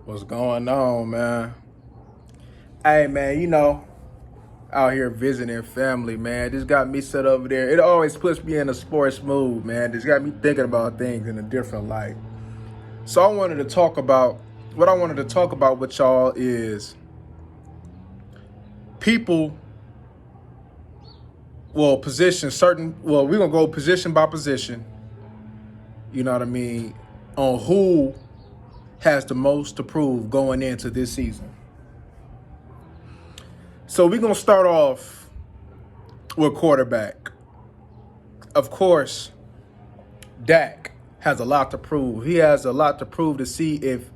What's going on, man? Hey, man, out here visiting family, man. Just got me set over there. It always puts me in a sports mood, man. Just got me thinking about things in a different light. So what I wanted to talk about with y'all is people will position we're going to go position by position, you know what I mean, on who has the most to prove going into this season. So we're going to start off with quarterback. Of course, Dak has a lot to prove. He has a lot to prove to see if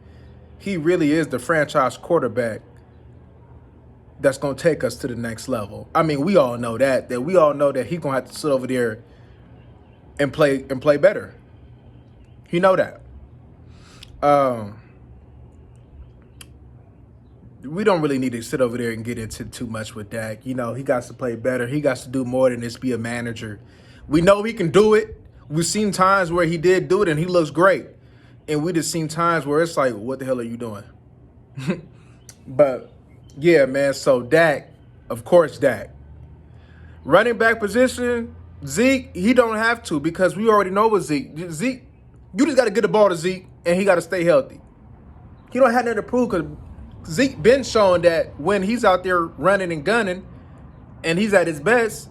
he really is the franchise quarterback that's going to take us to the next level. I mean, we all know that he's going to have to sit over there and play better. You know that. We don't really need to sit over there and get into too much with Dak. He got to play better. He got to do more than just be a manager. We know he can do it. We've seen times where he did do it and he looks great. And we just seen times where it's like, what the hell are you doing? But, yeah, man, so Dak, of course, Dak. Running back position, Zeke, he don't have to because we already know what Zeke, you just got to get the ball to Zeke and he got to stay healthy. He don't have nothing to prove because Zeke been showing that when he's out there running and gunning and he's at his best,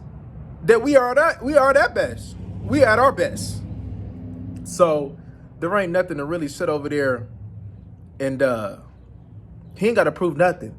that we are that best. We at our best. So there ain't nothing to really sit over there and he ain't got to prove nothing.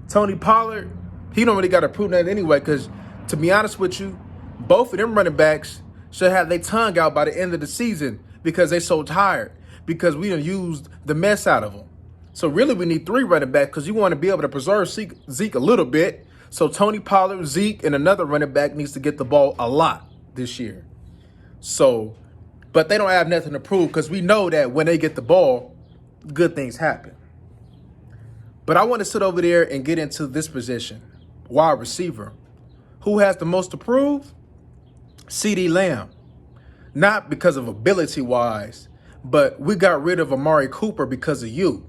Tony Pollard, he don't really got to prove nothing anyway because, to be honest with you, both of them running backs should have their tongue out by the end of the season because they so tired because we done used the mess out of them. So really we need 3 running backs because you want to be able to preserve Zeke a little bit. So Tony Pollard, Zeke, and another running back needs to get the ball a lot this year. So, but they don't have nothing to prove because we know that when they get the ball, good things happen. But I want to sit over there and get into this position, wide receiver. Who has the most to prove? CeeDee Lamb. Not because of ability-wise, but we got rid of Amari Cooper because of you.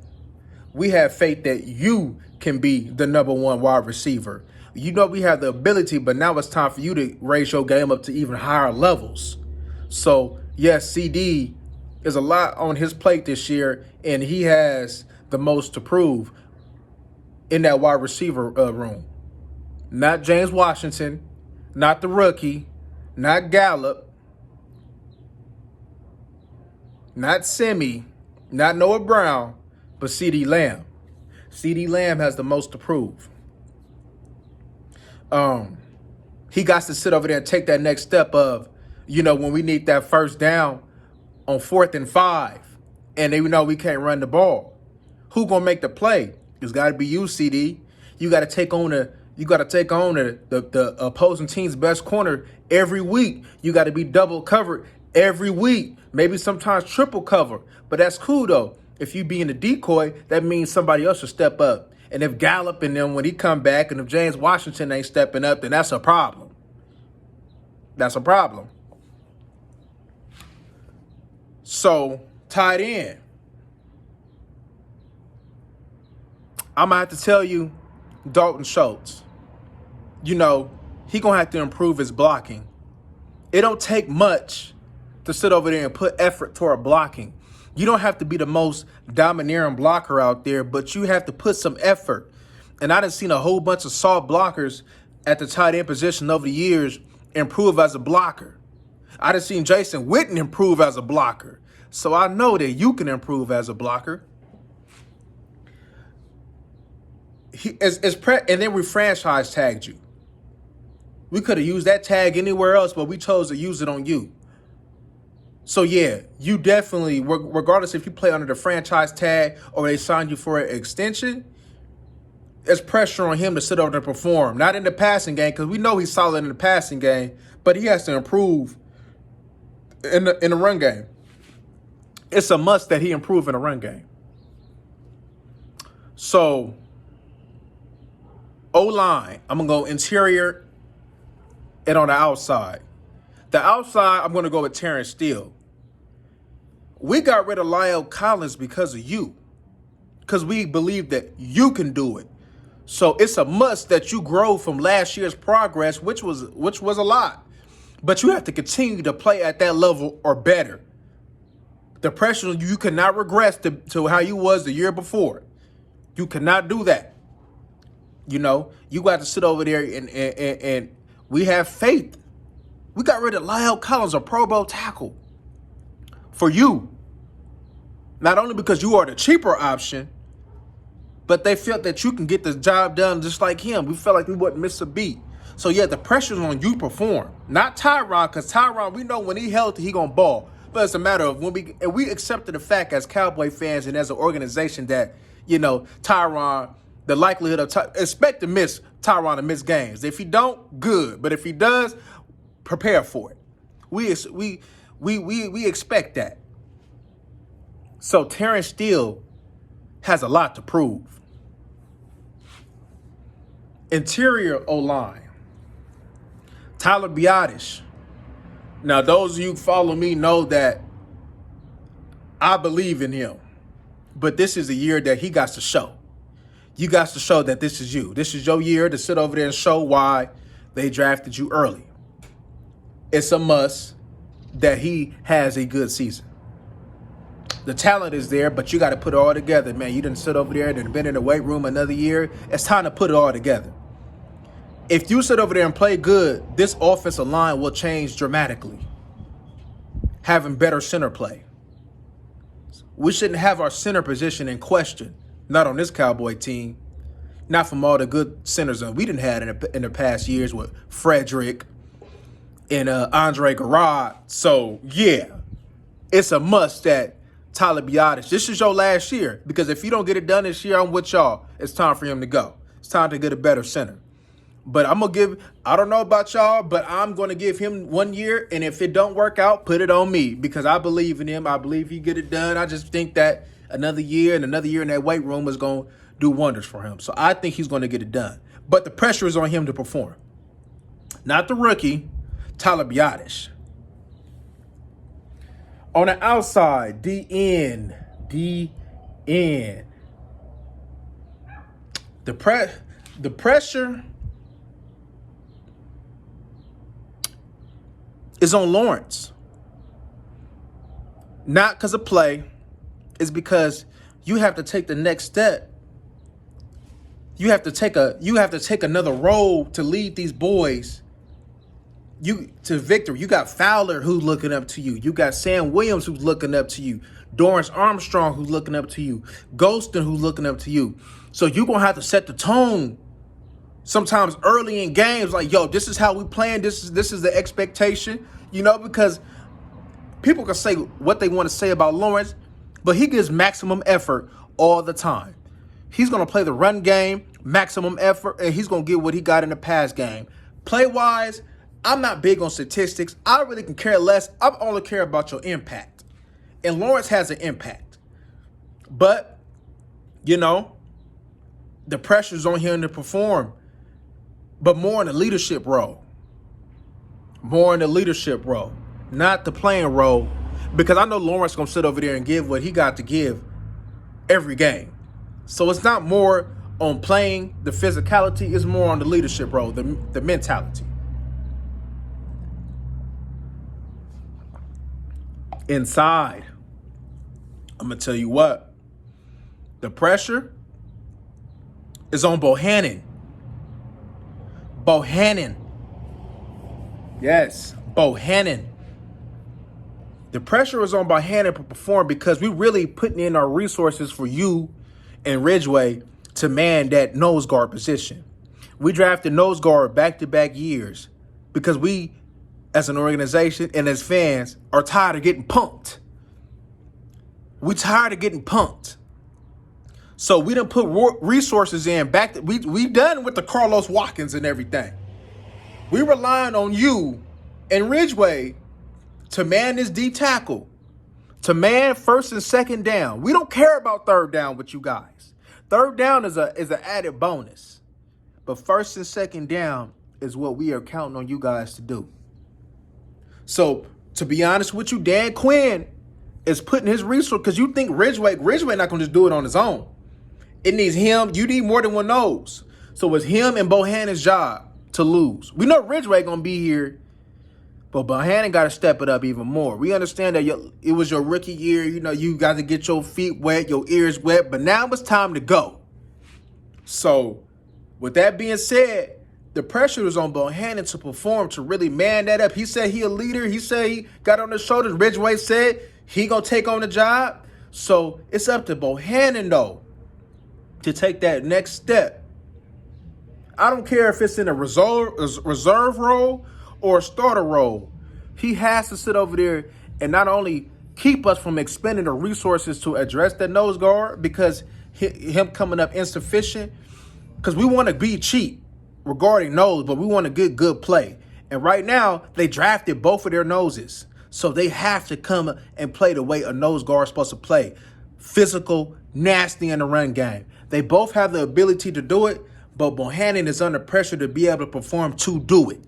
We have faith that you can be the number 1 wide receiver. You know we have the ability, but now it's time for you to raise your game up to even higher levels. So, yes, CD is a lot on his plate this year, and he has the most to prove in that wide receiver room. Not James Washington, not the rookie, not Gallup, not Semi, not Noah Brown, but CeeDee Lamb. CeeDee Lamb has the most to prove. He got to sit over there and take that next step of, when we need that first down on 4th and 5, and they know we can't run the ball. Who gonna make the play? It's got to be you, CD. You got to take on the opposing team's best corner every week. You got to be double covered every week, maybe sometimes triple cover. But that's cool though. If you be in the decoy, that means somebody else should step up. And if Gallup and them, when he come back, and if James Washington ain't stepping up, then that's a problem. That's a problem. So, tight end. I'm going to have to tell you, Dalton Schultz, he going to have to improve his blocking. It don't take much to sit over there and put effort toward blocking. You don't have to be the most domineering blocker out there, but you have to put some effort. And I done seen a whole bunch of soft blockers at the tight end position over the years improve as a blocker. I done seen Jason Witten improve as a blocker. So I know that you can improve as a blocker. And then we franchise tagged you. We could have used that tag anywhere else, but we chose to use it on you. So, yeah, you definitely, regardless if you play under the franchise tag or they signed you for an extension, there's pressure on him to sit over and perform. Not in the passing game, because we know he's solid in the passing game, but he has to improve in the run game. It's a must that he improve in the run game. So, O-line, I'm going to go interior and on the outside. The outside, I'm going to go with Terrence Steele. We got rid of Lyle Collins because of you. Because we believe that you can do it. So it's a must that you grow from last year's progress, which was a lot. But you have to continue to play at that level or better. The pressure, you cannot regress to how you was the year before. You cannot do that. You know, you got to sit over there and we have faith. We got rid of Lyle Collins, a Pro Bowl tackle, for you. Not only because you are the cheaper option, but they felt that you can get the job done just like him. We felt like we wouldn't miss a beat. So, yeah, the pressure's on you to perform. Not Tyron, because Tyron, we know when he healthy, he going to ball. But it's a matter of when we accepted the fact as Cowboy fans and as an organization that, you know, Tyron, the likelihood of expect to miss Tyron to miss games. If he don't, good. But if he does, prepare for it. We expect that. So Terrence Steele has a lot to prove. Interior O-line. Tyler Biadasz. Now, those of you who follow me know that I believe in him. But this is a year that he got to show. You got to show that this is you. This is your year to sit over there and show why they drafted you early. It's a must that he has a good season. The talent is there, but you got to put it all together, man. You didn't sit over there and been in the weight room another year. It's time to put it all together. If you sit over there and play good, this offensive line will change dramatically. Having better center play. We shouldn't have our center position in question. Not on this Cowboy team. Not from all the good centers that we didn't have in the past years with Frederick and Andre Garrard. So, yeah, it's a must that Tyler Biadasz, this is your last year. Because if you don't get it done this year, I'm with y'all. It's time for him to go. It's time to get a better center. But I'm going to give, I don't know about y'all, but I'm going to give him 1 year. And if it don't work out, put it on me. Because I believe in him. I believe he get it done. I just think that another year in that weight room is going to do wonders for him. So I think he's going to get it done. But the pressure is on him to perform. Not the rookie, Tyler Biadasz. On the outside, DN. The pressure is on Lawrence. Not because of play. It's because you have to take the next step. You have to take another role to lead these boys to victory. You got Fowler who's looking up to you. You got Sam Williams who's looking up to you. Dorrance Armstrong who's looking up to you. Golston who's looking up to you. So you're going to have to set the tone sometimes early in games like, yo, this is how we playing. This is the expectation, you know, because people can say what they want to say about Lawrence, but he gives maximum effort all the time. He's going to play the run game, maximum effort, and he's going to get what he got in the pass game. Play-wise, I'm not big on statistics. I really can care less. I only care about your impact. And Lawrence has an impact. But, you know, the pressure's on him to perform, but more in the leadership role. More in the leadership role, not the playing role, because I know Lawrence going to sit over there and give what he got to give every game. So it's not more on playing the physicality, it's more on the leadership role, the mentality. Inside, I'm going to tell you what, the pressure is on Bohannon. Yes, Bohannon. The pressure is on Bohannon to perform because we really putting in our resources for you and Ridgeway to man that nose guard position. We drafted nose guard back-to-back years because we, as an organization and as fans, are tired of getting punked. We tired of getting punked. So we done put resources in back. We done with the Carlos Watkins and everything. We relying on you and Ridgeway to man this D tackle, to man first and second down. We don't care about third down with you guys. Third down is an added bonus. But first and second down is what we are counting on you guys to do. So, to be honest with you, Dan Quinn is putting his resource, because you think Ridgeway not gonna just do it on his own. It needs him. You need more than one nose. So it's him and Bohannon's job to lose. We know Ridgeway gonna be here, but Bohannon got to step it up even more. We understand that it was your rookie year. You know, you got to get your feet wet, your ears wet, but now it's time to go. So with that being said, the pressure is on Bohannon to perform, to really man that up. He said he a leader. He said he got on his shoulders. Ridgeway said he gonna take on the job. So it's up to Bohannon, though, to take that next step. I don't care if it's in a reserve role or a starter role. He has to sit over there and not only keep us from expending the resources to address that nose guard, because him coming up insufficient, because we want to be cheap regarding nose, but we want a good play. And right now, they drafted both of their noses. So they have to come and play the way a nose guard is supposed to play. Physical, nasty in the run game. They both have the ability to do it, but Bohannon is under pressure to be able to perform to do it.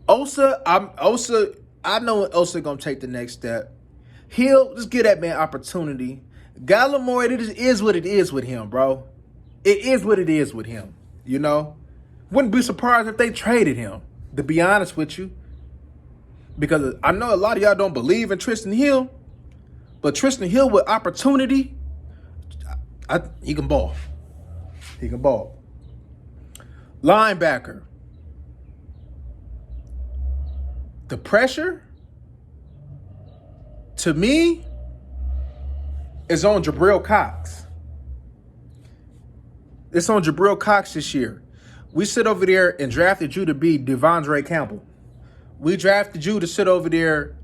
Osa, I know Osa gonna take the next step. He'll just give that man opportunity. Gallimore, it is what it is with him, bro. It is what it is with him, you know? Wouldn't be surprised if they traded him, to be honest with you. Because I know a lot of y'all don't believe in Tristan Hill, but Tristan Hill with opportunity, he can ball. He can ball. Linebacker. The pressure, to me, is on Jabril Cox. It's on Jabril Cox this year. We sit over there and drafted you to be Devondre Campbell. We drafted you to sit over there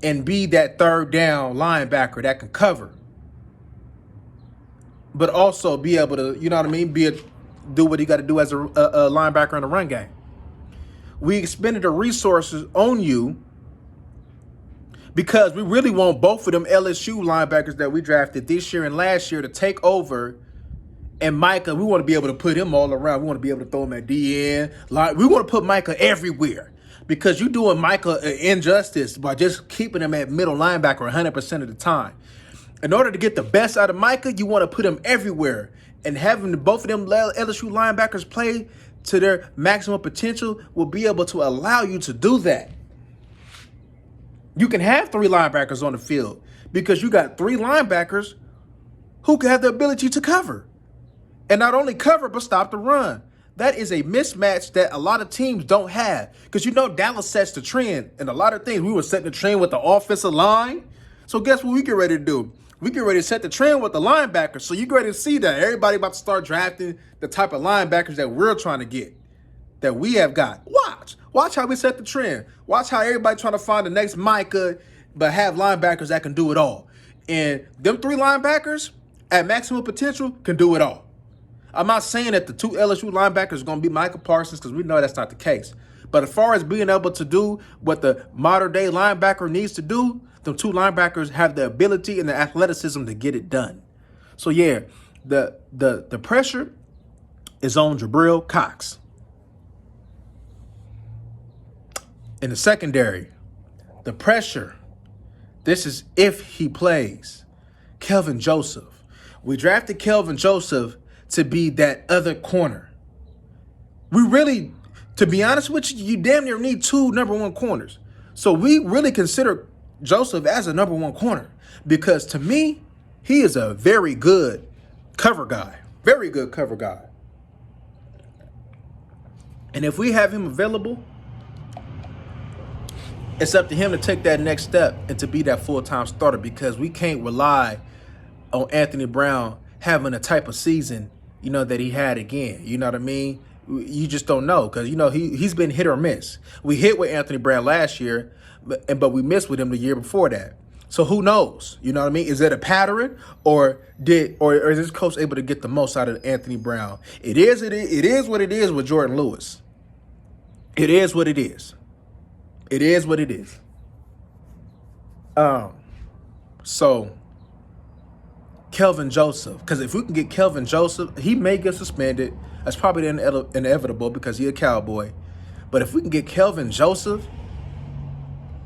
and be that third down linebacker that can cover, but also be able to, you know what I mean, do what he got to do as a linebacker in the run game. We expended the resources on you because we really want both of them LSU linebackers that we drafted this year and last year to take over. And Micah, we want to be able to put him all around. We want to be able to throw him at DN. We want to put Micah everywhere, because you're doing Micah an injustice by just keeping him at middle linebacker 100% of the time. In order to get the best out of Micah, you want to put him everywhere. And having both of them LSU linebackers play to their maximum potential will be able to allow you to do that. You can have 3 linebackers on the field because you got 3 linebackers who can have the ability to cover. And not only cover, but stop the run. That is a mismatch that a lot of teams don't have. Because you know Dallas sets the trend. And a lot of things, we were setting the trend with the offensive line. So guess what we get ready to do? We get ready to set the trend with the linebackers. So you get ready to see that everybody about to start drafting the type of linebackers that we're trying to get, that we have got. Watch how we set the trend. Watch how everybody trying to find the next Micah, but have linebackers that can do it all. And them 3 linebackers at maximum potential can do it all. I'm not saying that the 2 LSU linebackers are going to be Micah Parsons, because we know that's not the case. But as far as being able to do what the modern day linebacker needs to do, the 2 linebackers have the ability and the athleticism to get it done. So yeah, the pressure is on Jabril Cox. In the secondary, the pressure, this is if he plays, Kelvin Joseph. We drafted Kelvin Joseph to be that other corner. We really, to be honest with you, you damn near need 2 number 1 corners. So we really consider Joseph as a number 1 corner, because to me, he is a very good cover guy. Very good cover guy. And if we have him available, it's up to him to take that next step and to be that full-time starter, because we can't rely on Anthony Brown having a type of season, you know, that he had again. You know what I mean? You just don't know, because, you know, he's been hit or miss. We hit with Anthony Brown last year, but we missed with him the year before that. So who knows? You know what I mean? Is it a pattern, or is this coach able to get the most out of Anthony Brown? It is what it is with Jordan Lewis. It is what it is. It is what it is. So Kelvin Joseph, because if we can get Kelvin Joseph, he may get suspended. That's probably inevitable because he's a Cowboy. But if we can get Kelvin Joseph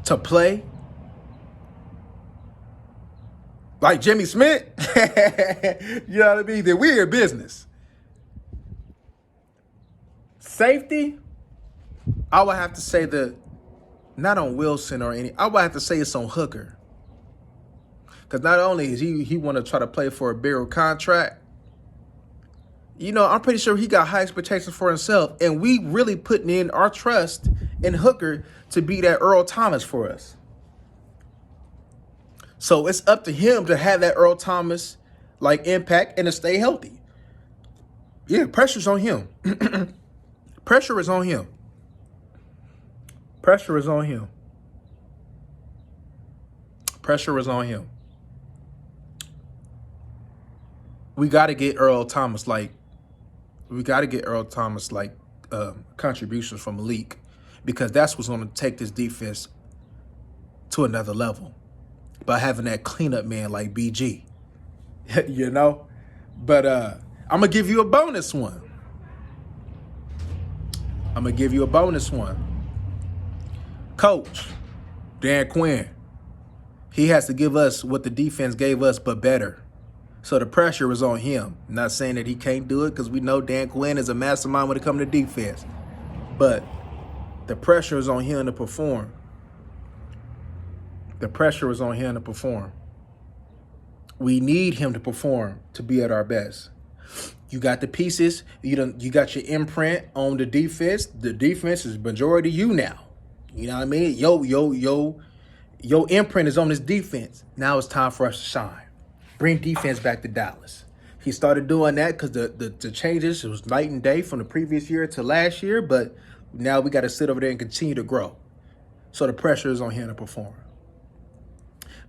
to play, like Jimmy Smith, you know what I mean? Then we're in business. Safety, I would have to say not on Wilson or any, I would have to say it's on Hooker. Because not only is he want to try to play for a bigger contract, you know, I'm pretty sure he got high expectations for himself. And we really putting in our trust in Hooker to be that Earl Thomas for us. So it's up to him to have that Earl Thomas like impact and to stay healthy. Yeah, pressure's on him. Pressure is on him. Pressure is on him. Pressure is on him. We got to get Earl Thomas contributions from Malik, because that's what's going to take this defense to another level by having that cleanup man like BG. You know? But I'm going to give you a bonus one. Coach Dan Quinn, he has to give us what the defense gave us, but better. So the pressure is on him. Not saying that he can't do it, because we know Dan Quinn is a mastermind when it comes to defense. But the pressure is on him to perform. The pressure is on him to perform. We need him to perform to be at our best. You got the pieces. You got your imprint on the defense. The defense is majority you now. You know what I mean? Your imprint is on this defense. Now it's time for us to shine. Bring defense back to Dallas. He started doing that because the changes, it was night and day from the previous year to last year, but now we got to sit over there and continue to grow. So the pressure is on him to perform.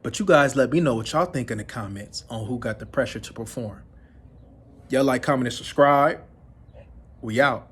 But you guys let me know what y'all think in the comments on who got the pressure to perform. Y'all like, comment, and subscribe. We out.